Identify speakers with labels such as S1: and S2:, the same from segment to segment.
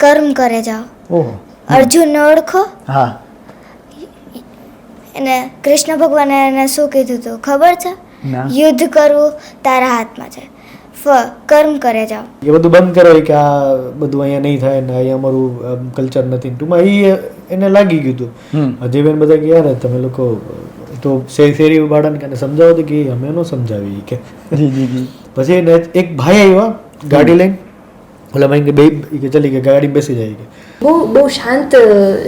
S1: કર્મ કરે જાઓ.
S2: ઓહો.
S1: અર્જુનને ઓળખો?
S2: હા.
S1: એને કૃષ્ણ ભગવાને એને શું કીધું હતું ખબર છે?
S2: ના.
S1: યુદ્ધ કરવું તારા હાથમાં છે, કર્મ કરે જાઓ.
S2: એ બધું બંધ કરો કે આ બધું અહીંયા નહીં થાય ને અહીંયા અમારું કલ્ચર નથી. ટૂંકમાં એને લાગી ગયું હતું. અજયબેન બધા કે યાર તમે લોકો તો શેરી બાળાને સમજાવો કે અમે ન સમજાવી કે. પછી એક ભાઈ આવ્યા ગાડી લઈને, ઓલા ભાઈ બે કે ચલી કે ગાડી બેસી જાય કે
S3: બહુ શાંત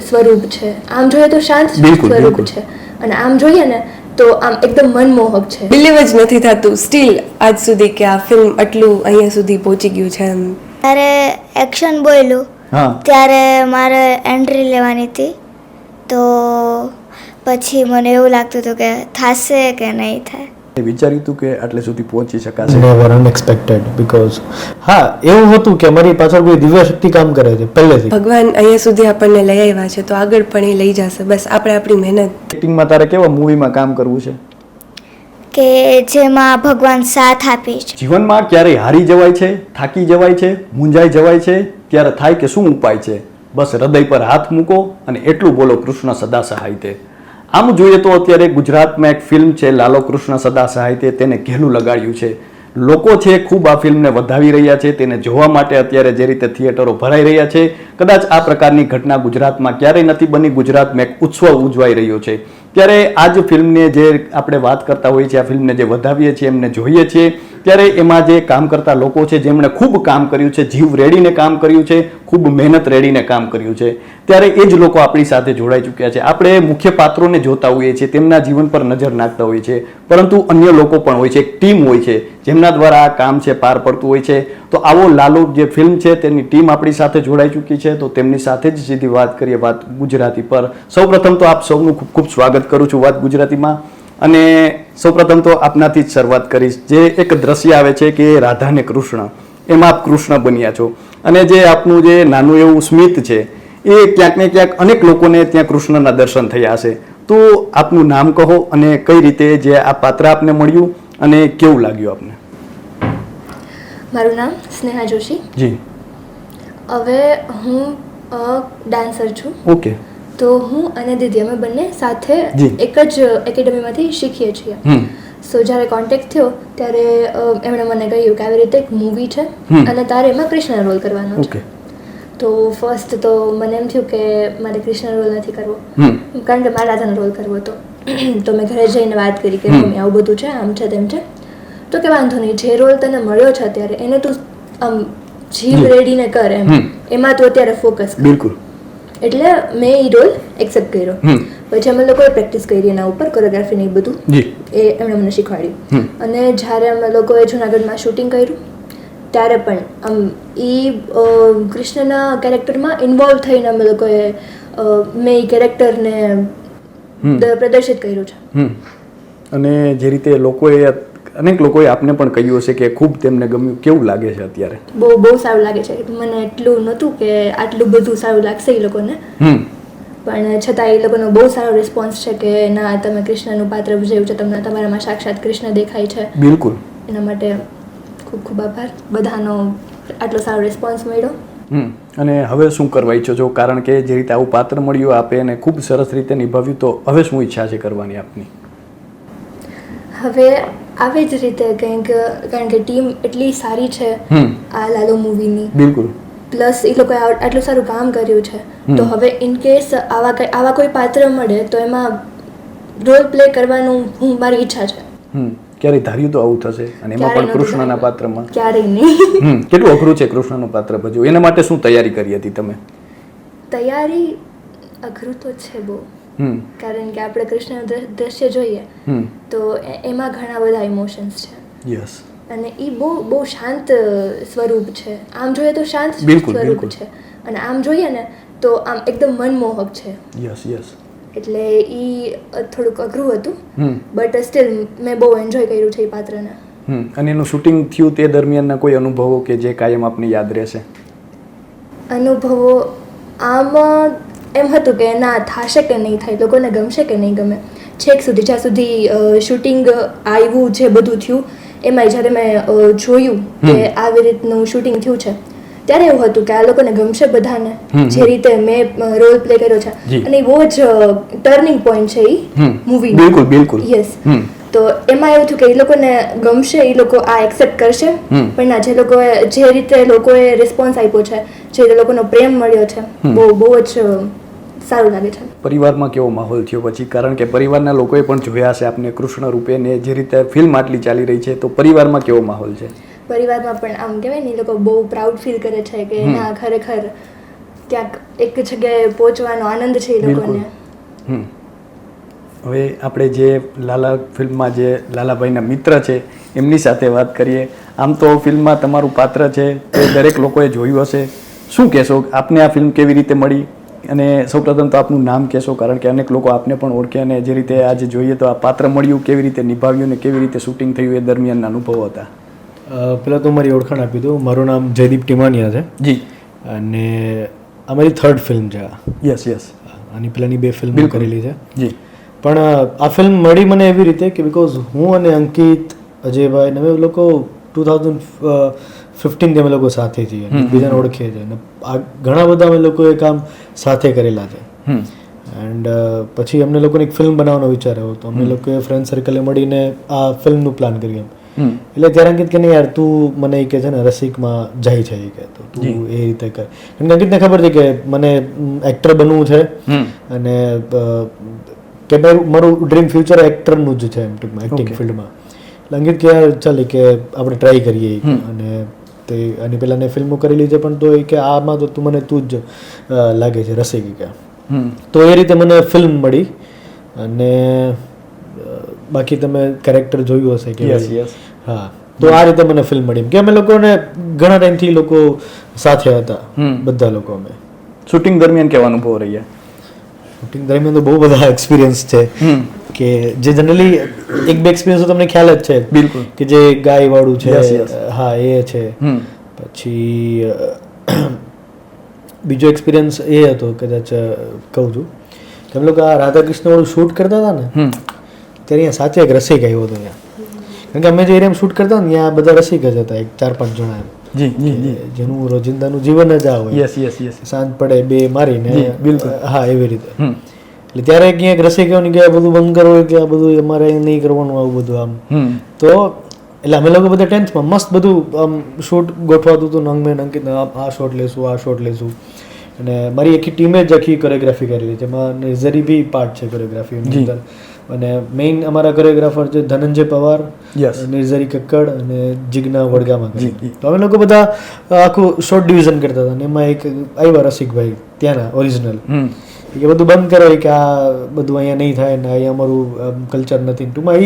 S3: સ્વરૂપ છે. આમ જોઈએ તો શાંત સ્વરૂપ છે અને આમ જોઈએ ને તો આમ એકદમ મનમોહક છે.
S4: બિલીવ જ નથી થતું સ્ટીલ આજ સુધી કે આ ફિલ્મ આટલું અહીંયા સુધી પહોંચી ગયું છે. એમ
S1: ત્યારે એક્શન બોલ્યું ત્યારે મારે એન્ટ્રી લેવાની હતી, તો પછી મને એવું લાગતું હતું કે થશે કે નહીં થાય.
S5: વિચાર્યું હતું કે આટલે સુધી પહોંચી શકાશે?
S2: Never, unexpected. બીકોઝ હા એવું હતું કે અમારી પાછળ કોઈ દિવ્ય શક્તિ કામ કરે છે પહેલેથી.
S4: ભગવાન અહીંયા સુધી આપણને લઈ આવ્યા છે તો આગળ પણ એ લઈ જશે. બસ આપણે આપણી મહેનત.
S5: એક્ટિંગમાં તારે કેવા મૂવીમાં કામ કરવું છે
S1: કે જેમાં ભગવાન સાથ આપે છે?
S5: જીવનમાં ક્યારેય હારી જવાય છે, થાકી જવાય છે, મૂંઝાઈ જવાય છે, ત્યારે થાય કે શું ઉપાય છે? બસ હૃદય પર હાથ મૂકો અને એટલું બોલો, કૃષ્ણ સદા સહાય તે. આમ જોઈએ તો અત્યારે ગુજરાતમાં એક ફિલ્મ છે લાલો કૃષ્ણ સદા સહાય તે, તેને ઘેલું લગાડ્યું છે. લોકો છે ખૂબ આ ફિલ્મને વધાવી રહ્યા છે. તેને જોવા માટે અત્યારે જે રીતે થિયેટરો ભરાઈ રહ્યા છે, કદાચ આ પ્રકારની ઘટના ગુજરાતમાં ક્યારેય નથી બની. ગુજરાતમાં એક ઉત્સવ ઉજવાઈ રહ્યો છે. ત્યારે આ જ ફિલ્મને જે આપણે વાત કરતા હોઈએ છીએ, આ ફિલ્મને જે વધાવીએ છીએ, એમને જોઈએ છીએ, ત્યારે એમાં જે કામ કરતા લોકો છે જેમણે ખૂબ કામ કર્યું છે, જીવ રેડીને કામ કર્યું છે, ખૂબ મહેનત રેડીને કામ કર્યું છે, ત્યારે એ જ લોકો આપણી સાથે જોડાઈ ચૂક્યા છે. આપણે મુખ્ય પાત્રોને જોતા હોઈએ છીએ, તેમના જીવન પર નજર નાખતા હોઈએ છીએ, પરંતુ અન્ય લોકો પણ હોય છે, એક ટીમ હોય છે જેમના દ્વારા આ કામ છે પાર પડતું હોય છે. તો આવો લાલો જે ફિલ્મ છે તેની ટીમ આપણી સાથે જોડાઈ ચૂકી છે. તો તેમની સાથે જ સીધી વાત કરીએ વાત ગુજરાતી પર. સૌપ્રથમ તો આપ સૌનું ખૂબ ખૂબ સ્વાગત કરું છું વાત ગુજરાતીમાં. અને સૌપ્રથમ તો આપનાથી જ શરૂઆત કરીશ. જે એક દ્રશ્ય આવે છે કે રાધા ને કૃષ્ણ, એમાં આપ કૃષ્ણ બન્યા છો અને જે આપનું જે નાનું એવું સ્મિત છે એ ક્યાંક ને ક્યાંક અનેક લોકોને ત્યાં કૃષ્ણના દર્શન થયા હશે. તો આપનું નામ કહો અને કઈ રીતે જે આ પાત્ર આપને મળ્યું અને કેવું લાગ્યું આપને?
S3: મારું નામ સ્નેહા જોશી.
S5: જી.
S3: હવે હું ડાન્સર છું.
S5: ઓકે.
S3: તો હું અને દીદી અમે બંને સાથે એક જ એકેડમીમાંથી શીખીએ છીએ. સો જ્યારે કોન્ટેક્ટ થયો ત્યારે એમણે મને કહ્યું કે આવી રીતે એક મૂવી છે અને તારે એમાં કૃષ્ણ રોલ કરવાનો છે. તો ફર્સ્ટ તો મને એમ થયું કે મારે કૃષ્ણ રોલ નથી કરવો, કારણ કે મારે રાધાનો રોલ કરવો હતો. તો મેં ઘરે જઈને વાત કરી કે મમ્મી આવું બધું છે, આમ છે તેમ છે. તો કે વાંધો નહીં, જે રોલ તને મળ્યો છે અત્યારે એને તું આમ જીવ રેડીને કર, એમાં તું અત્યારે ફોકસ કર.
S5: બિલકુલ.
S3: એટલે મેં એ રોલ એક્સેપ્ટ કર્યો. પછી અમે લોકોએ પ્રેક્ટિસ કરી એના ઉપર, કોરિયોગ્રાફી ને એ બધું એ એમણે મને શીખવાડ્યું. અને જ્યારે અમે લોકોએ જુનાગઢમાં શૂટિંગ કર્યું ત્યારે પણ આમ એ કૃષ્ણના કેરેક્ટરમાં ઇન્વોલ્વ થઈને અમે લોકોએ મેં એ કેરેક્ટરને પ્રદર્શિત કર્યું છે.
S5: અને જે રીતે લોકોએ અનેક લોકોએ આપને પણ કહ્યું હશે કે ખૂબ તેમને ગમ્યું. કેવું લાગે છે અત્યારે?
S3: બહુ સારું લાગે છે. મને એટલું નહોતું કે આટલું બધું સારું લાગશે એ લોકોને, પણ છતાં એ લોકોનો બહુ સારો રિસ્પોન્સ છે કે ના તમે કૃષ્ણનું પાત્ર ભજવ્યું છે, તમને તમારામાં સાક્ષાત કૃષ્ણ દેખાય છે.
S5: બિલકુલ.
S3: એના માટે ખૂબ ખૂબ આભાર. બધાનો આટલો સારો રિસ્પોન્સ મળ્યો.
S5: અને હવે શું કરવા ઈચ્છો છો? કારણ કે જે રીતે આવું પાત્ર મળ્યું આપે એને ખૂબ સરસ રીતે નિભાવ્યું, તો હવે શું ઈચ્છા છે કરવાની આપની?
S3: હવે આવી જ રીતે કંઈક, કારણ કે ટીમ એટલી સારી છે આ લાલો મૂવીની.
S5: બિલકુલ.
S3: પ્લસ એ લોકોએ આટલું સારું કામ કર્યું છે. તો હવે ઇન કેસ આવા કોઈ પાત્ર મળે તો એમાં રોલ પ્લે કરવાનું મારી ઈચ્છા છે.
S5: ક્યારેય ધાર્યું તો આવું થશે અને એમાં પણ કૃષ્ણના પાત્રમાં?
S3: ક્યારેય નહીં.
S5: કેટલું અઘરું છે કૃષ્ણનું પાત્ર ભજવું? એના માટે શું તૈયારી કરી હતી તમે?
S3: તૈયારી અઘરું તો છે બહુ, કારણ કે આપણે કૃષ્ણનું દ્રશ્ય જોઈએ તો એમાં ઘણા બધા ઇમોશન્સ છે.
S5: યસ.
S3: અને એ બહુ શાંત સ્વરૂપ છે. આમ જોઈએ તો શાંત સ્વરૂપ છે અને આમ જોઈએ ને તો આમ એકદમ મનમોહક છે.
S5: Yes yes.
S3: એટલે એ થોડુંક અઘરું હતું, બટ સ્ટીલ મેં બહુ એન્જોય કર્યું છે એ પાત્રને.
S5: અને એનું શૂટિંગ થયું તે દરમિયાનના કોઈ અનુભવો કે જે કાયમ આપને યાદ રહેશે?
S3: અનુભવો આમાં એમ હતું કે ના થશે કે નહીં થાય, લોકોને ગમશે કે નહીં ગમે. છેક સુધી જ્યાં સુધી શૂટિંગ આવ્યું છે, બધું થયું, એમાં જ્યારે મેં જોયું કે આવી રીતનું શૂટિંગ થયું છે ત્યારે એવું હતું કે આ લોકોને ગમશે બધાને જે રીતે મેં રોલ પ્લે કર્યો છે
S5: જી.
S3: અને એ બહુ જ ટર્નિંગ પોઈન્ટ છે એ મૂવી
S5: બિલકુલ બિલકુલ
S3: યસ તો એમાં એવું થયું કે એ લોકોને ગમશે, એ લોકો આ એક્સેપ્ટ કરશે, પણ ના, જે રીતે લોકોએ રિસ્પોન્સ આપ્યો છે, જે રીતે લોકોનો પ્રેમ મળ્યો છે, બહુ જ સારું લાગે છે.
S5: પરિવારમાં કેવો માહોલ થયો પછી? કારણ કે પરિવારના લોકોએ પણ જોયા છે આપને કૃષ્ણ રૂપે ને જે રીતે ફિલ્મ આટલી ચાલી રહી છે, તો પરિવારમાં કેવો માહોલ છે?
S3: પરિવારમાં પણ આમ કહેવાય ને, એ લોકો બહુ પ્રાઉડ ફીલ કરે છે કે ના, ખરેખર ક્યાંક એક જગ્યાએ પહોંચવાનો આનંદ છે એ લોકોને.
S5: હવે આપણે જે લાલા ફિલ્મમાં જે લાલાભાઈના મિત્ર છે એમની સાથે વાત કરીએ. આમ તો ફિલ્મમાં તમારું પાત્ર છે તે દરેક લોકોએ જોયું હશે. શું કહેશો, આપને આ ફિલ્મ કેવી રીતે મળી? અને સૌપ્રથમ તો આપનું નામ કહેશો, કારણ કે અનેક લોકો આપને પણ ઓળખે, અને જે રીતે આજે જોઈએ તો આ પાત્ર મળ્યું, કેવી રીતે નિભાવ્યું ને કેવી રીતે શૂટિંગ થયું એ દરમિયાનના અનુભવો હતા.
S2: પહેલાં તો મારી ઓળખાણ આપી દઉં. મારું નામ જયદીપ ટીમાનિયા છે
S5: જી.
S2: અને આ મારી 3rd ફિલ્મ છે.
S5: Yes yes.
S2: આની પહેલાંની 2 ફિલ્મ કરેલી છે.
S5: જી.
S2: પણ આ ફિલ્મ મળી મને એવી રીતે કે બિકોઝ હું અને અંકિત, અજયભાઈ ને અમે લોકો 2015 અમે લોકો સાથે છીએ, બીજાને ઓળખીએ છીએ, અને આ ઘણા બધા અમે લોકોએ કામ સાથે કરેલા છે. એન્ડ પછી અમને લોકોને એક ફિલ્મ બનાવવાનો વિચાર આવ્યો, તો અમે લોકોએ ફ્રેન્ડ સર્કલે મળીને આ ફિલ્મનું પ્લાન કર્યું. એટલે ત્યારે અંકિત કે નહીં યાર, તું મને કે છે ને રસિકમાં જાય છે કે, તો તું એ રીતે કર. કારણ કે અંકિતને ખબર છે કે મને એક્ટર બનવું છે, અને કે મારું ડ્રીમ ફ્યુચર એક્ટરનું જ છે એમ ટૂંકમાં, એક્ટિંગ ફિલ્ડમાં. એટલે અંકિત કે યાર ચાલે કે આપણે ટ્રાય કરીએ. અને તે આની પહેલાં મેં ફિલ્મો કરેલી છે, પણ તો એ કે આમાં તો તું જ લાગે છે રસિક કે. તો એ રીતે મને ફિલ્મ મળી. અને બાકી તમે કેરેક્ટર જોયું હશે કે હા, તો આ રીતે મને ફિલ્મ મળી. કે અમે લોકોને ઘણા ટાઈમથી લોકો સાથે હતા, બધા લોકો. અમે
S5: શૂટિંગ દરમિયાન કેવા અનુભવો રહ્યા?
S2: શૂટિંગ દરમિયાન તો બહુ બધા એક્સપિરિયન્સ છે કે જે જનરલી 1-2 એક્સપિરિયન્સ તો તમને ખ્યાલ જ છે.
S5: બિલકુલ.
S2: કે જે ગાય વાળું છે, હા એ છે. પછી બીજો એક્સપિરિયન્સ એ હતો, કદાચ કહું છું કે અમે લોકો આ રાધાકૃષ્ણ વાળું શૂટ કરતા હતા ને, ત્યારે અહીંયા સાચે એક રસિક આવ્યો હતો ત્યાં. કારણ કે અમે જે એરિયામાં શૂટ કરતા ને ત્યાં બધા રસિક જ હતા, 4-5 જણા.
S5: જી જી.
S2: જેનું રોજિંદાનું જીવન જ આ હોય.
S5: Yes yes yes.
S2: સાંજ પડે 2 મારીને.
S5: બિલકુલ.
S2: હા, એવી રીતે. એટલે ત્યારે ક્યાંક રસિક કહેવાનું કે આ બધું બંધ કરો, કે આ બધું અમારે નહીં કરવાનું, આવું બધું આમ. તો એટલે અમે લોકો બધા ટેન્થમાં મસ્ત બધું આમ શૂટ ગોઠવાતું હતું. નંગમેન અંકિત આ શોટ લેશું, આ શોટ લેશું. અને મારી આખી ટીમે જ આખી કોરિયોગ્રાફી કરેલી, જેમાં નર્ઝરી બી પાર્ટ છે કોરિયોગ્રાફીની અંદર. અને મેઇન અમારા કોરિયોગ્રાફર છે ધનંજય પવાર, નિર્ઝરી કક્કડ અને જિજ્ઞા વડગામાં. તો અમે લોકો બધા આખું શોર્ટ ડિવિઝન કરતા હતા. અને એમાં એક આવ્યા રસિકભાઈ ત્યાંના ઓરિજિનલ, એ બધું બંધ કરો કે આ બધું અહીંયા નહીં થાય ને અહીંયા અમારું કલ્ચર નથી. ટૂંકમાં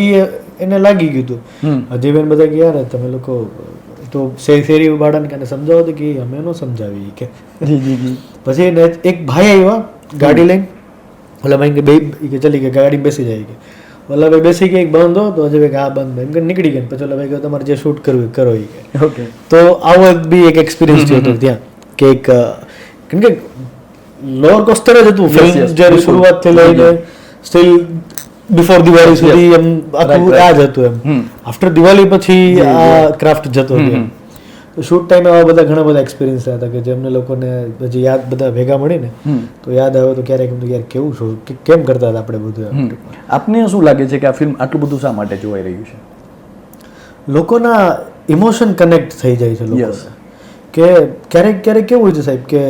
S2: એને લાગી ગયું હતું. અજયબેન બધા કે યાર તમે લોકો તો શેરી બાળાને સમજાવો તો કે અમે ન સમજાવી કે. પછી એક ભાઈ આવ્યા ગાડી લઈને, ઓલા ભાઈ કે બે કે ચલી ગયા, ગાડી બેસી જાય કે. ઓલા ભાઈ બેસી ગયા, એક બંધ હો તો અજય ભાઈ હા બંધ, એમ કે નીકળી ગયા. પછી ઓલા ભાઈ કહ્યું તમારે જે શૂટ કરવું કરો એ કે. ઓકે. તો આવો બી એક એક્સપિરિયન્સ થયો હતો ત્યાં કે એક, કેમ કે લોઅર કોસ્ટર જ હતું ફિલ્મ જ્યારે શરૂઆતથી લઈને સ્ટીલ બિફોર દિવાળી સુધી એમ આખું આ જ હતું એમ. આફ્ટર દિવાળી પછી આ ક્રાફ્ટ જતો હતો. તો શૂટ ટાઈમે આવા બધા ઘણા બધા એક્સપિરિયન્સ હતા કે જેમને લોકોને પછી યાદ બધા ભેગા મળીને તો યાદ આવે તો ક્યારેક યાર કેવું શું કેમ કરતા હતા આપણે બધું.
S5: આપને શું લાગે છે કે આ ફિલ્મ આટલું બધું શા માટે જોવાઈ રહ્યું છે?
S2: લોકોના ઇમોશન કનેક્ટ થઈ જાય છે લોકો. કે ક્યારેક ક્યારેક કેવું હોય છે સાહેબ કે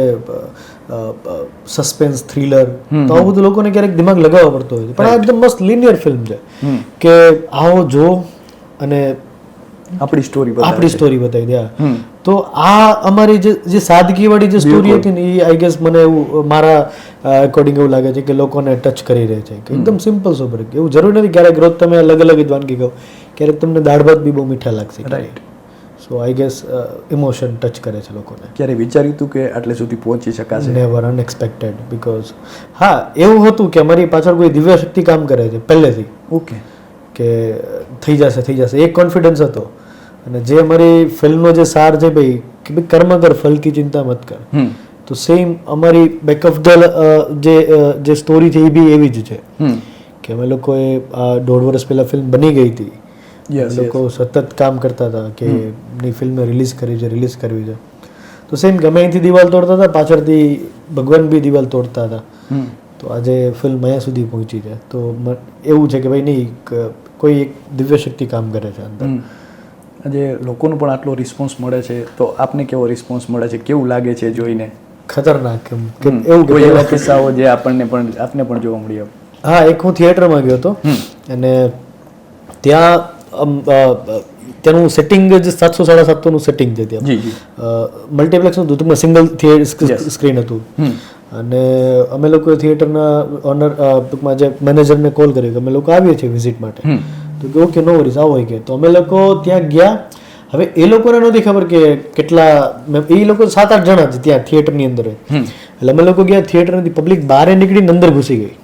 S2: સસ્પેન્સ થ્રિલર તો આવું બધું લોકોને ક્યારેક દિમાગ લગાવવો પડતો હોય છે, પણ આ એકદમ મસ્ત લિનિયર ફિલ્મ છે કે આવો જો અને આપણી સ્ટોરી બતાવી દે. તો આ અમારી જે સાદગીવાળી જે સ્ટોરી હતી ને એ આઈ ગેસ મને એવું મારા એકોર્ડિંગ એવું લાગે છે કે લોકોને ટચ કરી રહે છે કે એકદમ સિમ્પલ સોબર. એવું જરૂરી નથી ક્યારેક રોજ તમે અલગ અલગ જ વાનગી કહો, ક્યારેક તમને દાળ ભાત બી બહુ મીઠા લાગશે. Right. So I guess emotion touch કરે છે લોકોને.
S5: ક્યારે વિચાર્યું હતું કે આટલે સુધી પહોંચી શકાશે?
S2: Never, unexpected. બિકોઝ હા એવું હતું કે અમારી પાછળ કોઈ દિવ્ય શક્તિ કામ કરે છે પહેલેથી.
S5: ઓકે.
S2: કે થઈ જશે એક કોન્ફિડન્સ હતો. અને જે અમારી ફિલ્મનો જે સાર છે ભાઈ કે ભાઈ કર્મ કર ફલ કી ચિંતા મત કર, તો સેમ અમારી બેક ઓફ ધ જે સ્ટોરી છે એ બી એવી જ છે કે અમે લોકોએ આ 1.5 વર્ષ પહેલા ફિલ્મ બની ગઈ હતી. લોકો સતત કામ કરતા હતા કે ની ફિલ્મ રિલીઝ કરવી છે. તો સેમ ગમે અહીંથી દિવાલ તોડતા હતા, પાછળથી ભગવાન બી દિવાલ તોડતા હતા. તો આજે ફિલ્મ અહીંયા સુધી પહોંચી છે. તો એવું છે કે ભાઈ નહીં, કોઈ એક દિવ્ય શક્તિ કામ કરે છે અંદર.
S5: આજે લોકોનો પણ આટલો રિસ્પોન્સ મળે છે, તો આપને કેવો રિસ્પોન્સ મળે છે, કેવું લાગે છે જોઈને?
S2: ખતરનાક. એવું
S5: કોઈ એવા કિસ્સાઓ જે આપને પણ જોવા મળ્યો?
S2: હા, એક હું થિયેટરમાં ગયો હતો અને ત્યાંનું સેટિંગ જ 700-750 નું સેટિંગ છે ત્યાં. મલ્ટીપ્લેક્સનું હતું, ટૂંકમાં સિંગલ સ્ક્રીન હતું. અને અમે લોકો થિયેટરના ઓનર ટૂંકમાં જે મેનેજરને કોલ કર્યો કે અમે લોકો આવીએ છીએ વિઝિટ માટે. તો કે ઓકે, નો વરીઝ, આવો કે. તો અમે લોકો ત્યાં ગયા. હવે એ લોકોને નથી ખબર કે કેટલા, એ લોકો 7-8 જણા જ ત્યાં થિયેટરની અંદર. એટલે અમે લોકો ગયા થિયેટરથી, પબ્લિક બહાર નીકળીને અંદર ઘૂસી ગઈ.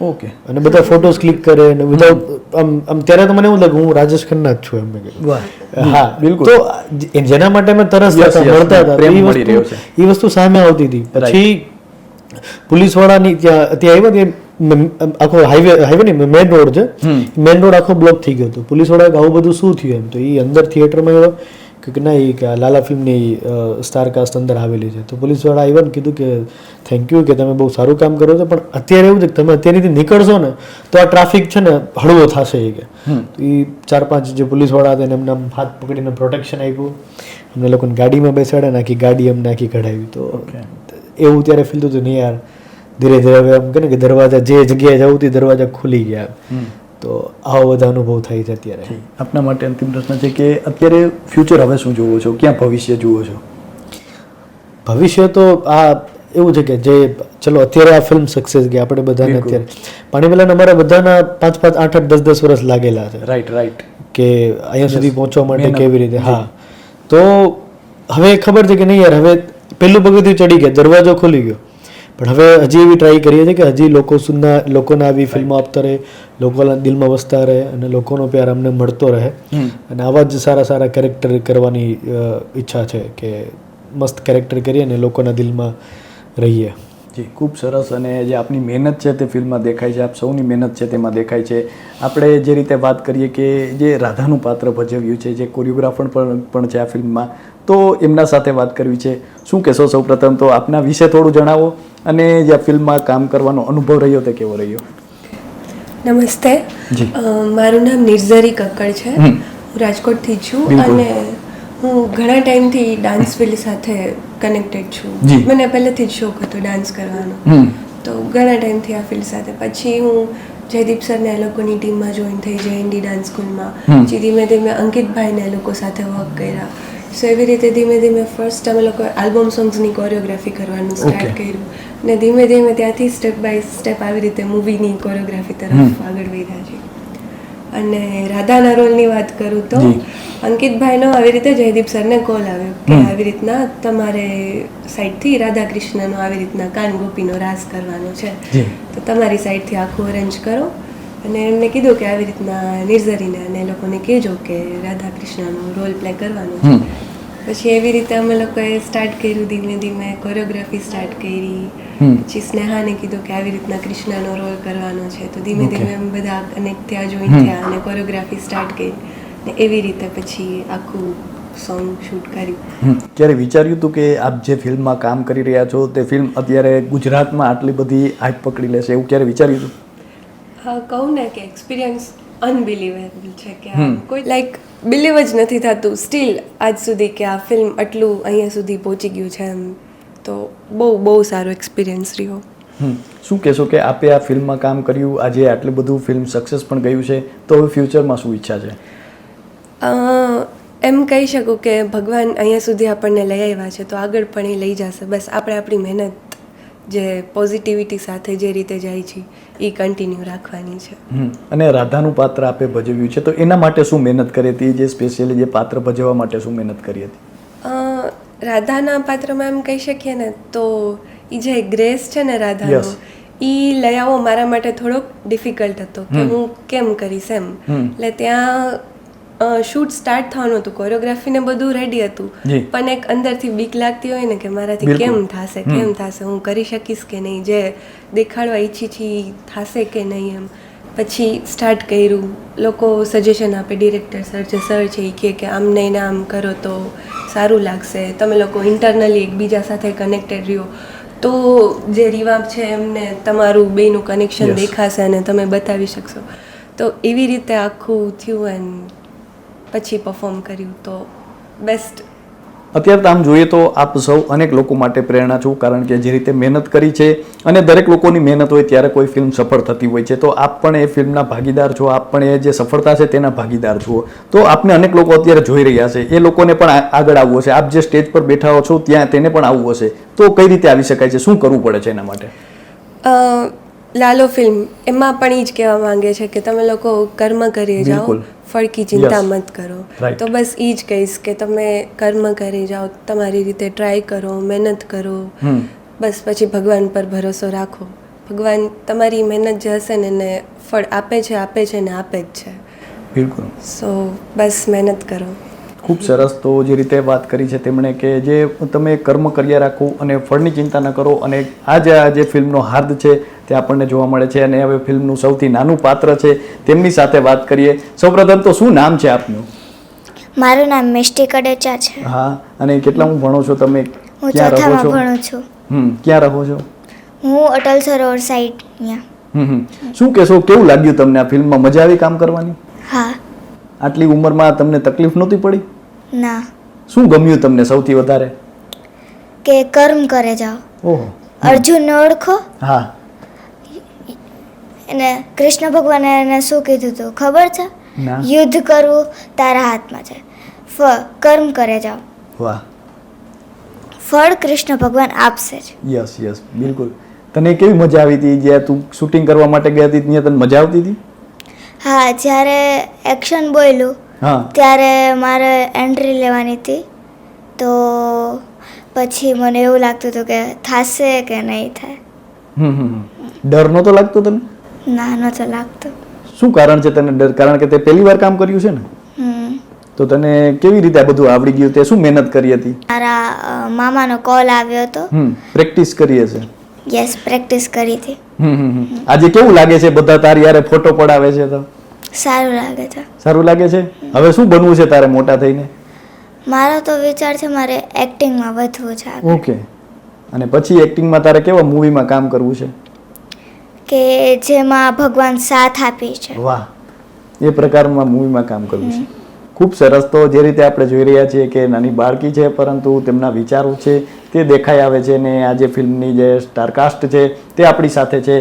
S5: ઓકે. અને
S2: બધા ફોટોઝ ક્લિક કરે ને વિધાઉટ આમ ત્યારે તો મને એવું લાગે હું રાજેશ ખન્ના જ છું એમ મેં કીધું. હા બિલકુલ. તો જેના માટે અમે તરસ મળતા હતા એ વસ્તુ સામે આવતી હતી. પછી પોલીસ વાળાની ત્યાં આવ્યા કે આખો હાઈવે ને મેન રોડ છે, મેન રોડ આખો બ્લોક થઈ ગયો હતો. પોલીસ વાળા આવું બધું શું થયું એમ. તો એ અંદર થિયેટરમાં આવ્યો કે ના, એ કે લાલા ફિલ્મની સ્ટાર કાસ્ટ અંદર આવેલી છે. તો પોલીસ વાળા આવ્યા ને કીધું કે થેન્ક યુ, કે તમે બહુ સારું કામ કરો છો, પણ અત્યારે એવું છે કે તમે અત્યારેથી નીકળશો ને તો આ ટ્રાફિક છે ને હળવો થશે એ કે. તો એ 4-5 જે પોલીસ વાળા હતા એને એમને હાથ પકડીને પ્રોટેક્શન આપ્યું. અમને લોકોને ગાડીમાં બેસાડ્યા, નાખી ગાડી અમને આખી કઢાવી. તો એવું ત્યારે ફીલ થતું નહીં યાર, ધીરે ધીરે હવે એમ કે દરવાજા જે જગ્યાએ જવું તે દરવાજા ખુલી ગયા. તો આવો બધા અનુભવ થાય છે અત્યારે.
S5: આપના માટે અંતિમ પ્રશ્ન છે કે અત્યારે ફ્યુચર હવે શું જુઓ છો, ક્યાં ભવિષ્ય જુઓ છો?
S2: ભવિષ્ય તો આ એવું છે કે જે ચલો અત્યારે આ ફિલ્મ સક્સેસ ગઈ, આપણે બધાને અત્યારે પાણીપલાને અમારા બધાના 5-5, 8-8, 10-10 વર્ષ લાગેલા છે.
S5: રાઈટ.
S2: કે અહીંયા સુધી પહોંચવા માટે કેવી રીતે. હા, તો હવે ખબર છે કે નહીં યાર, હવે પહેલું પગથિયું ચડી ગયા, દરવાજો ખુલી ગયો. પણ હવે હજી એવી ટ્રાય કરીએ છીએ કે હજી લોકોને આવી ફિલ્મો આપતા રહે, લોકોના દિલમાં વસતા રહે અને લોકોનો પ્યાર અમને મળતો રહે. અને આવા જ સારા કેરેક્ટર કરવાની ઈચ્છા છે કે મસ્ત કેરેક્ટર કરીએ અને લોકોના દિલમાં રહીએ.
S5: જી, ખૂબ સરસ. અને જે આપની મહેનત છે તે ફિલ્મમાં દેખાય છે, આપ સૌની મહેનત છે તેમાં દેખાય છે. આપણે જે રીતે વાત કરીએ કે જે રાધાનું પાત્ર ભજવ્યું છે, જે કોરિયોગ્રાફર પણ છે આ ફિલ્મમાં, તો એમના સાથે વાત કરવી છે. શું કહેશો? સૌપ્રથમ તો આપના વિશે થોડું જણાવો અને જે આ ફિલ્મમાં કામ કરવાનો અનુભવ રહ્યો તે કેવો રહ્યો?
S4: નમસ્તે, મારું નામ નિર્ઝરી કક્કડ છે. હું રાજકોટથી છું અને હું ઘણા ટાઈમથી ડાન્સ ફિલ્ડ સાથે કનેક્ટેડ છું. મને પહેલેથી જ શોખ હતો ડાન્સ કરવાનો. તો ઘણા ટાઈમથી આ ફિલ્ડ સાથે. પછી હું જયદીપ સરને એ લોકોની ટીમમાં જોઈન થઈ, જય ઇન્ડી ડાન્સ સ્કૂલમાં. પછી ધીમે ધીમે અંકિતભાઈને એ લોકો સાથે વર્ક કર્યા. સો એવી રીતે ધીમે ધીમે ફર્સ્ટ અમે લોકો આલ્બમ સોંગ્સની કોરિયોગ્રાફી કરવાનું સ્ટાર્ટ કર્યું. ને ધીમે ધીમે ત્યાંથી સ્ટેપ બાય સ્ટેપ આવી રીતે મૂવીની કોરિયોગ્રાફી તરફ આગળ વધ્યા છે. અને રાધાના રોલની વાત કરું તો અંકિતભાઈનો આવી રીતે જયદીપ સરને કોલ આવ્યો કે આવી રીતના તમારે સાઈડથી રાધા કૃષ્ણનો આવી રીતના કાન ગોપીનો રાસ કરવાનો છે, તો તમારી સાઈડથી આખું અરેન્જ કરો. અને એમને કીધું કે આવી રીતના નિર્ઝરીને અને એ લોકોને કહેજો કે રાધા કૃષ્ણનો રોલ પ્લે કરવાનો છે. પછી એવી રીતે અમે લોકોએ સ્ટાર્ટ કર્યું, ધીમે ધીમે કોરિયોગ્રાફી સ્ટાર્ટ કરી. પછી સ્નેહાને કીધું કે આવી રીતના કૃષ્ણનો રોલ કરવાનો છે, તો ધીમે ધીમે અમે બધા કનેક્ટ થયા, જોઈન થયા અને કોરિયોગ્રાફી સ્ટાર્ટ કરી. ને એવી રીતે પછી આખું સોંગ શૂટ કર્યું.
S5: ક્યારે વિચાર્યું હતું કે આપ જે ફિલ્મમાં કામ કરી રહ્યા છો તે ફિલ્મ અત્યારે ગુજરાતમાં આટલી બધી હાઈપ પકડી લેશે, એવું ક્યારે વિચાર્યું હતું?
S4: હા, કહું ને કે એક્સપિરિયન્સ અનબિલીવેબલ છે કે કોઈ લાઈક બિલીવ જ નથી થતું સ્ટીલ આજ સુધી કે આ ફિલ્મ આટલું અહીંયા સુધી પહોંચી ગયું છે એમ. તો બહુ સારો એક્સપિરિયન્સ રહ્યો.
S5: શું કહેશો કે આપે આ ફિલ્મમાં કામ કર્યું, આજે આટલું બધું ફિલ્મ સક્સેસ પણ ગયું છે, તો હવે ફ્યુચરમાં શું ઈચ્છા છે?
S4: એમ કહી શકું કે ભગવાન અહીંયા સુધી આપણને લઈ આવ્યા છે તો આગળ પણ એ લઈ જશે. બસ આપણે આપણી મહેનત જે પોઝિટિવિટી સાથે જે રીતે જાય છે એ કન્ટિન્યુ રાખવાની છે.
S5: અને રાધાનું પાત્ર આપે ભજવ્યું છે, તો એના માટે શું મહેનત કરી હતી? જે સ્પેશિયલી જે પાત્ર ભજવવા માટે શું મહેનત કરી હતી?
S4: રાધાના પાત્રમાં એમ કહી શકીએ ને તો એ જે ગ્રેસ છે ને રાધાનો, એ લઈ આવવો મારા માટે થોડોક ડિફિકલ્ટ હતો કે હું કેમ કરીશ એમ. એટલે ત્યાં શૂટ સ્ટાર્ટ થવાનું હતું, કોરિયોગ્રાફીને બધું રેડી હતું, પણ એક અંદરથી બીક લાગતી હોય ને કે મારાથી કેમ થશે, હું કરી શકીશ કે નહીં, જે દેખાડવા ઈચ્છી છી થશે કે નહીં એમ. પછી સ્ટાર્ટ કર્યું, લોકો સજેશન આપે, ડિરેક્ટર સર જે સર છે એ કહે કે આમ નહીં ને આમ કરો તો સારું લાગશે, તમે લોકો ઇન્ટરનલી એકબીજા સાથે કનેક્ટેડ રહ્યો તો જે રીવા છે એમને તમારું બેયનું કનેક્શન દેખાશે અને તમે બતાવી શકશો. તો એવી રીતે આખું થયું એન્ડ પછી પરફોર્મ કર્યું તો બેસ્ટ.
S5: અત્યારે તો આમ જોઈએ તો આપ સૌ અનેક લોકો માટે પ્રેરણા છો, કારણ કે જે રીતે મહેનત કરી છે અને દરેક લોકોની મહેનત હોય ત્યારે કોઈ ફિલ્મ સફળ થતી હોય છે, તો આપ પણ એ ફિલ્મના ભાગીદાર છો, આપ પણ એ જે સફળતા છે તેના ભાગીદાર છો. તો આપને અનેક લોકો અત્યારે જોઈ રહ્યા છે, એ લોકોને પણ આગળ આવવું હશે, આપ જે સ્ટેજ પર બેઠા હો છો ત્યાં તેને પણ આવવું હશે, તો કઈ રીતે આવી શકાય છે, શું કરવું પડે છે એના માટે?
S4: લાલો ફિલ્મ એમાં પણ એ જ કહેવા માંગે છે કે તમે લોકો કર્મ કરી જાઓ, ફળ કી ચિંતા મત કરો. તો બસ એ જ કહીશ કે તમે કર્મ કરી જાઓ, તમારી રીતે ટ્રાય કરો, મહેનત કરો, બસ પછી ભગવાન પર ભરોસો રાખો. ભગવાન તમારી મહેનત જે હશે ને એને ફળ આપે છે ને આપે જ છે.
S5: બિલકુલ.
S4: સો બસ મહેનત કરો.
S5: ખૂબ સરસ. તો જે રીતે વાત કરી છે તેમણે કે જે તમે કર્મ કર્યા રાખો અને ફળની ચિંતા ન કરો, અને આ જે ફિલ્મનો હાર્દ છે તે આપણને જોવા મળે છે. અને હવે ફિલ્મનું સૌથી નાનું પાત્ર છે તેમની સાથે વાત કરીએ. સૌપ્રથમ તો શું નામ છે આપનું?
S1: મારું નામ મિષ્ટી કડેચા છે.
S5: હા, અને કેટલામું ભણો છો તમે?
S1: હું ચોથામાં ભણું છું.
S5: ક્યાં રહો છો?
S1: હું અટલ સરોવર સાઈડ અહીંયા.
S5: શું કહેશો, કેવું લાગ્યું તમને આ ફિલ્મમાં? મજા આવી કામ કરવાની?
S1: હા.
S5: આટલી ઉંમરમાં તમને તકલીફ નહોતી પડી?
S1: ના.
S5: શું ગમ્યું તમને સૌથી વધારે?
S1: કે કર્મ કરે જાઓ.
S5: ઓહો.
S1: અર્જુનને ઓળખો?
S5: હા.
S1: એને કૃષ્ણ ભગવાને એને શું કીધું હતું ખબર છે? યુદ્ધ કરવું તારા હાથમાં છે, કર્મ કરે જાઓ.
S5: વાહ.
S1: ફળ કૃષ્ણ ભગવાન આપશે જ.
S5: યસ, બિલકુલ. તને કેવી મજા આવી હતી જ્યાં તું શૂટિંગ કરવા માટે ગઈ હતી? ત્યાં તને મજા આવતી હતી?
S1: હા, જ્યારે એક્શન બોલ્યું ત્યારે મારે એન્ટ્રી લેવાની હતી, તો પછી મને એવું લાગતું હતું કે થશે કે નહીં થાય.
S5: ડર નહોતો લાગતો તને?
S1: ના, નહોતો લાગતો.
S5: શું કારણ છે તને ડર? કારણ કે તે પહેલી વાર કામ કર્યું છે ને, તો તને કેવી રીતે આ બધું આવડી ગયું? તે શું મહેનત કરી હતી?
S1: મારા મામાનો કોલ આવ્યો હતો.
S5: પ્રેક્ટિસ કરી હશે?
S1: યસ, પ્રેક્ટિસ કરી હતી.
S5: આજે કેવું લાગે છે બધા તારી યારે ફોટો પડાવે છે તો?
S1: સારું લાગે છે.
S5: સારું લાગે છે. હવે શું બનવું છે તારે મોટા થઈને?
S1: મારો તો વિચાર છે મારે એક્ટિંગમાં વધવું છે.
S5: ઓકે. અને પછી એક્ટિંગમાં તારે કેવા મૂવીમાં કામ કરવું છે?
S1: કે જેમાં ભગવાન સાથ આપી છે.
S5: વાહ, એ પ્રકારમાં મૂવીમાં કામ કરવું છે. ખૂબ સરસ. તો જે રીતે આપણે જોઈ રહ્યા છીએ કે નાની બાળકી છે, પરંતુ તેમના વિચારો છે તે દેખાઈ આવે છે, ને આ જે ફિલ્મની જે સ્ટારકાસ્ટ છે તે આપણી સાથે છે.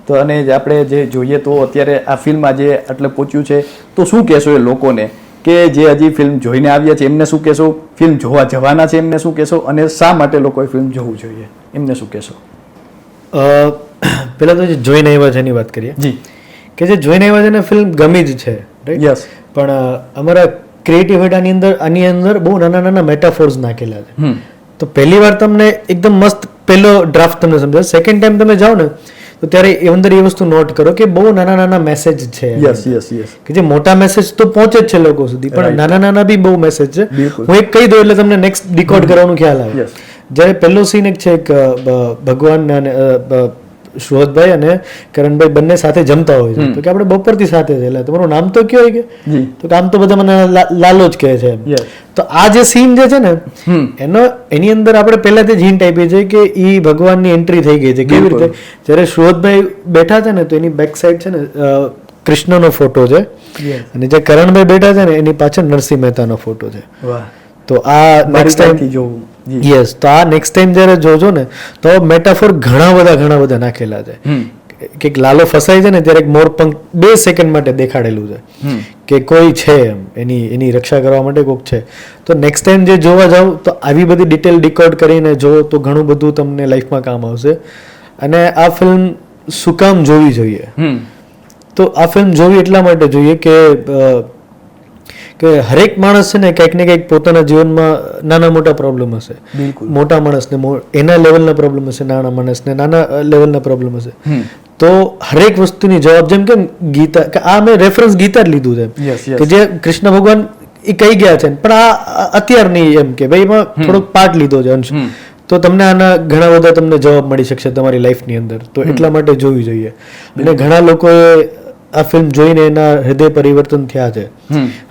S5: તો અને આપણે જે જોઈએ તો અત્યારે આ ફિલ્મ આજે એટલે પહોંચ્યું છે, તો શું કહેશો એ લોકોને કે જે હજી ફિલ્મ જોઈને આવ્યા છે એમને શું કહેશો? ફિલ્મ જોવા જવાના છે એમને શું કહેશો? અને શા માટે લોકોએ ફિલ્મ જોવું જોઈએ એમને શું કહેશો?
S2: પહેલાં તો જે જોઈને આવ્યા છે એની વાત કરીએ.
S5: જી.
S2: કે જે જોઈને આવ્યા છે એને ફિલ્મ ગમી જ છે, રાઈટ?
S5: યસ.
S2: પણ અમારા ક્રિએટિવિટીની અંદર બહુ નાના મેટાફોર્સ નાખેલા છે. તો પહેલી વાર તમને એકદમ મસ્ત પહેલો ડ્રાફ્ટ તમને સમજાય, સેકન્ડ ટાઈમ તમે જાઓ ને તો ત્યારે એ અંદર એ વસ્તુ નોટ કરો કે બહુ નાના મેસેજ છે.
S5: યસ.
S2: કે જે મોટા મેસેજ તો પહોંચે જ છે લોકો સુધી, પણ નાના બી બહુ મેસેજ છે. હું એક કહી દઉં એટલે તમને નેક્સ્ટ ડિકોડ કરવાનું ખ્યાલ આવે. જ્યારે પહેલો સીન એક છે, એક ભગવાન અને સુરજભાઈ અને કરણભાઈ બંને સાથે જમતા હોય છે, તો કે આપણે બપોરથી સાથે છે, એટલે તમારું નામ તો કયો હોય કે? તો આમ તો બધા મને લાલો જ કહે છે. તો આ જે સીન જે છે ને એની અંદર આપણે પહેલાથી જ હિન્ટ આપી છે કે ઈ ભગવાનની એન્ટ્રી થઈ ગઈ છે. કેવી રીતે? જ્યારે સુરજભાઈ બેઠા છે ને તો એની બેક સાઈડ છે ને કૃષ્ણનો ફોટો છે, અને જે કરણભાઈ બેઠા છે ને એની પાછળ નરસિંહ મહેતાનો ફોટો છે. તો આ નેક્સ્ટ ટાઈમ જોવું. યસ. તો આ નેક્સ્ટ ટાઈમ જ્યારે જોજો ને તો મેટાફોર ઘણા બધા નાખેલા છે. કે લાલો ફસાય છે ને ત્યારે એક મોરપંખ 2 સેકન્ડ માટે દેખાડેલું છે કે કોઈ છે એની રક્ષા કરવા માટે કોઈક છે. તો નેક્સ્ટ ટાઈમ જે જોવા જાવ તો આવી બધી ડિટેલ ડિકોડ કરીને જો તો ઘણું બધું તમને લાઈફમાં કામ આવશે. અને આ ફિલ્મ શું કામ જોવી જોઈએ? તો આ ફિલ્મ જોવી એટલા માટે જોઈએ કે હરેક માણસ છે ને કંઈક ને કંઈક પોતાના જીવનમાં નાના મોટા પ્રોબ્લેમ હશે. મોટા માણસને એના લેવલના પ્રોબ્લેમ હશે, નાના માણસને નાના લેવલના પ્રોબ્લેમ હશે. તો હરેક વસ્તુની જવાબ, જેમ કે ગીતા, કે આ મેં રેફરન્સ ગીતા જ લીધું છે કે જે કૃષ્ણ ભગવાન એ કહી ગયા છે, પણ આ અત્યારની એમ કે ભાઈ એમાં થોડોક પાર્ટ લીધો છે અંશ, તો તમને આના ઘણા બધા તમને જવાબ મળી શકશે તમારી લાઈફની અંદર. તો એટલા માટે જોવી જોઈએ. અને ઘણા લોકોએ આ ફિલ્મ જોઈને એના હૃદય પરિવર્તન થયા છે.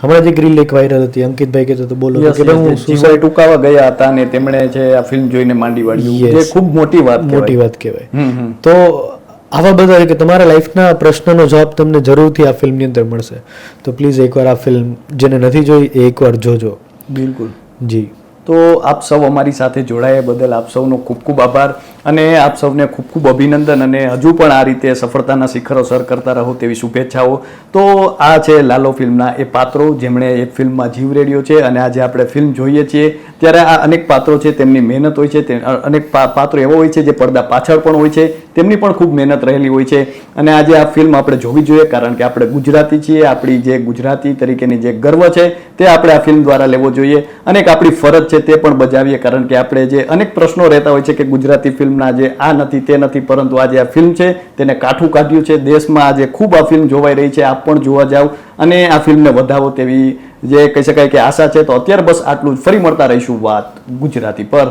S2: હમણાં જ એક રીલ એક વાયરલ હતી, અંકિતભાઈ કહેતો તો બોલો કે ભાઈ હું
S5: સુસાઇડ ટૂંકાવા ગયા હતા અને તેમણે જે આ ફિલ્મ જોઈને માંડી વાળ્યું, જે ખૂબ મોટી વાત
S2: કહેવાય. તો આવા બધા કે તમારા લાઈફના પ્રશ્નનો જવાબ તમને જરૂરથી આ ફિલ્મની અંદર મળશે. તો પ્લીઝ એકવાર આ ફિલ્મ જેને નથી જોઈ એ એકવાર જોજો.
S5: બિલકુલ
S2: જી.
S5: તો આપ સૌ અમારી સાથે જોડાયા બદલ આપ સૌનો ખૂબ ખૂબ આભાર અને આપ સૌને ખૂબ ખૂબ અભિનંદન અને હજુ પણ આ રીતે સફળતાના શિખરો સર કરતા રહો તેવી શુભેચ્છાઓ. તો આ છે લાલો ફિલ્મના એ પાત્રો જેમણે એ ફિલ્મમાં જીવ રેડ્યો છે અને આજે આપણે ફિલ્મ જોઈએ છીએ ત્યારે આ અનેક પાત્રો છે, તેમની મહેનત હોય છે, અનેક પાત્રો એવા હોય છે જે પડદા પાછળ પણ હોય છે, તેમની પણ ખૂબ મહેનત રહેલી હોય છે. અને આજે આ ફિલ્મ આપણે જોવી જોઈએ કારણ કે આપણે ગુજરાતી છીએ, આપણી જે ગુજરાતી તરીકેની જે ગર્વ છે તે આપણે આ ફિલ્મ દ્વારા લેવો જોઈએ અને એક આપણી ફરજ છે તે પણ બજાવીએ કારણ કે આપણે જે અનેક પ્રશ્નો રહેતા હોય છે કે ગુજરાતી ફિલ્મના જે આ નથી તે નથી, પરંતુ આજે આ ફિલ્મ છે તેને કાઠું કાઢ્યું છે. દેશમાં આજે ખૂબ આ ફિલ્મ જોવાઈ રહી છે, આપ પણ જોવા જાવ અને આ ફિલ્મને વધાવો તેવી જે કહી શકાય કે આશા છે. તો અત્યારે બસ આટલું જ. ફરી મળતા રહીશું વાત ગુજરાતી પર.